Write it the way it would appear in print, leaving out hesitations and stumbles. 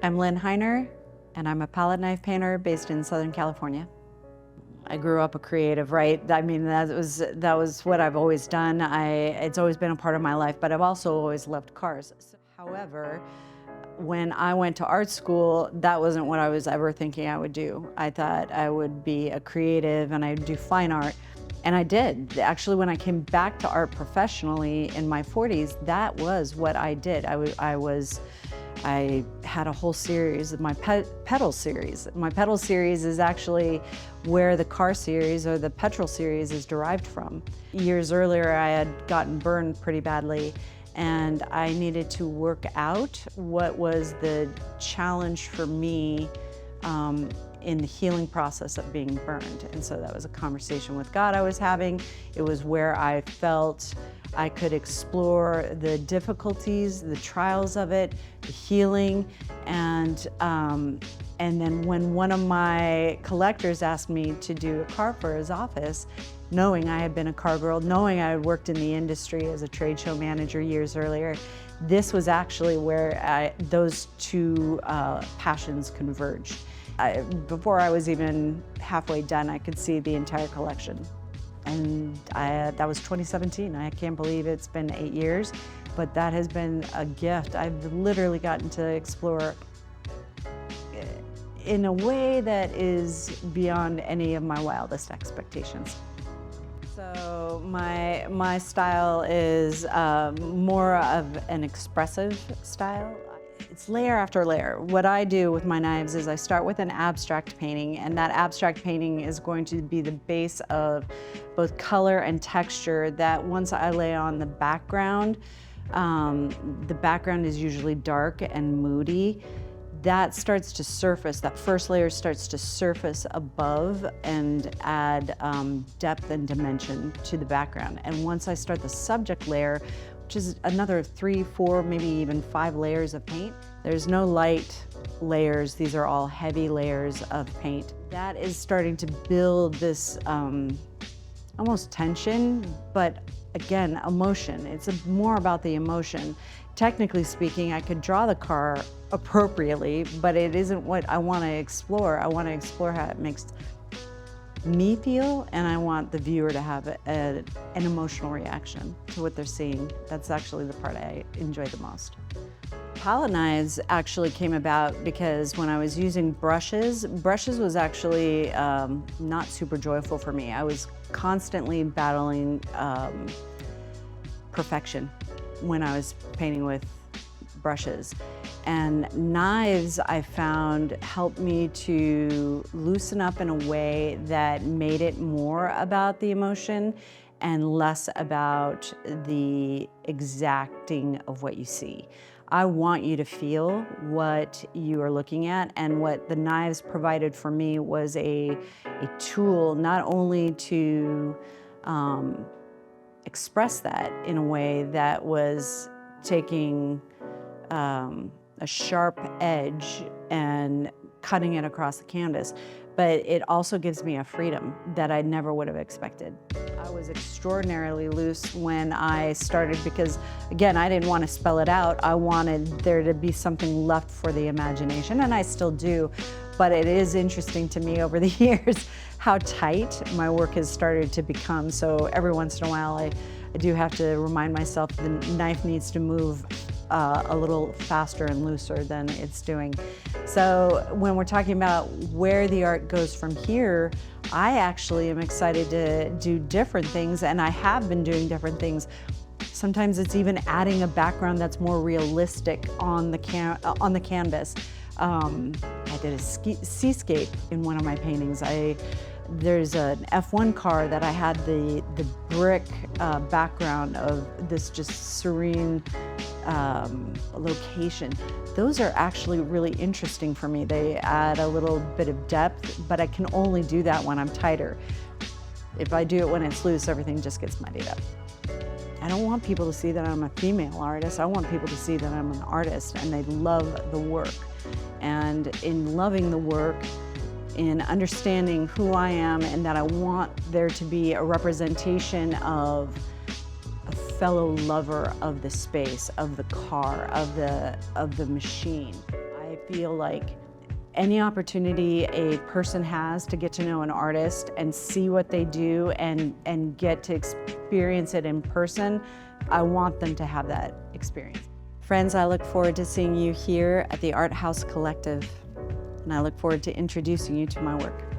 I'm Lyn Hiner, and I'm a palette knife painter based in Southern California. I grew up a creative, right? I mean, that was what I've always done. It's always been a part of my life, but I've also always loved cars. However, when I went to art school, that wasn't what I was ever thinking I would do. I thought I would be a creative and I'd do fine art, and I did. Actually, when I came back to art professionally in my 40s, that was what I did. I had a whole series of my pedal series. My pedal series is actually where the car series or the petrol series is derived from. Years earlier, I had gotten burned pretty badly, and I needed to work out what was the challenge for me in the healing process of being burned. And so that was a conversation with God I was having. It was where I felt I could explore the difficulties, the trials of it, the healing, and then when one of my collectors asked me to do a car for his office, knowing I had been a car girl, knowing I had worked in the industry as a trade show manager years earlier, this was actually where those two passions converged. Before I was even halfway done, I could see the entire collection. And that was 2017. I can't believe it's been 8 years, but that has been a gift. I've literally gotten to explore in a way that is beyond any of my wildest expectations. So my style is more of an expressive style. It's layer after layer. What I do with my knives is I start with an abstract painting, and that abstract painting is going to be the base of both color and texture that once I lay on the background is usually dark and moody. That starts to surface, that first layer starts to surface above and add depth and dimension to the background. And once I start the subject layer, which is another 3, 4, maybe even 5 layers of paint. There's no light layers. These are all heavy layers of paint. That is starting to build this almost tension, but again, emotion. It's more about the emotion. Technically speaking, I could draw the car appropriately, but it isn't what I want to explore. I want to explore how it makes me feel, and I want the viewer to have an emotional reaction to what they're seeing. That's actually the part I enjoy the most. Palette knives actually came about because when I was using brushes was actually not super joyful for me. I was constantly battling perfection when I was painting with brushes. And knives, I found, helped me to loosen up in a way that made it more about the emotion and less about the exacting of what you see. I want you to feel what you are looking at, and what the knives provided for me was a tool not only to express that in a way that was taking a sharp edge and cutting it across the canvas, but it also gives me a freedom that I never would have expected. I was extraordinarily loose when I started because, again, I didn't want to spell it out. I wanted there to be something left for the imagination, and I still do, but it is interesting to me over the years how tight my work has started to become. So every once in a while, I do have to remind myself the knife needs to move a little faster and looser than it's doing. So when we're talking about where the art goes from here, I actually am excited to do different things, and I have been doing different things. Sometimes it's even adding a background that's more realistic on the canvas. I did a seascape in one of my paintings. There's an F1 car that I had the brick background of this just serene location. Those are actually really interesting for me. They add a little bit of depth, but I can only do that when I'm tighter. If I do it when it's loose, everything just gets muddied up. I don't want people to see that I'm a female artist. I want people to see that I'm an artist and they love the work. And in loving the work, in understanding who I am, and that I want there to be a representation of a fellow lover of the space, of the car, of the machine. I feel like any opportunity a person has to get to know an artist and see what they do and get to experience it in person, I want them to have that experience. Friends, I look forward to seeing you here at the Art House Collective, and I look forward to introducing you to my work.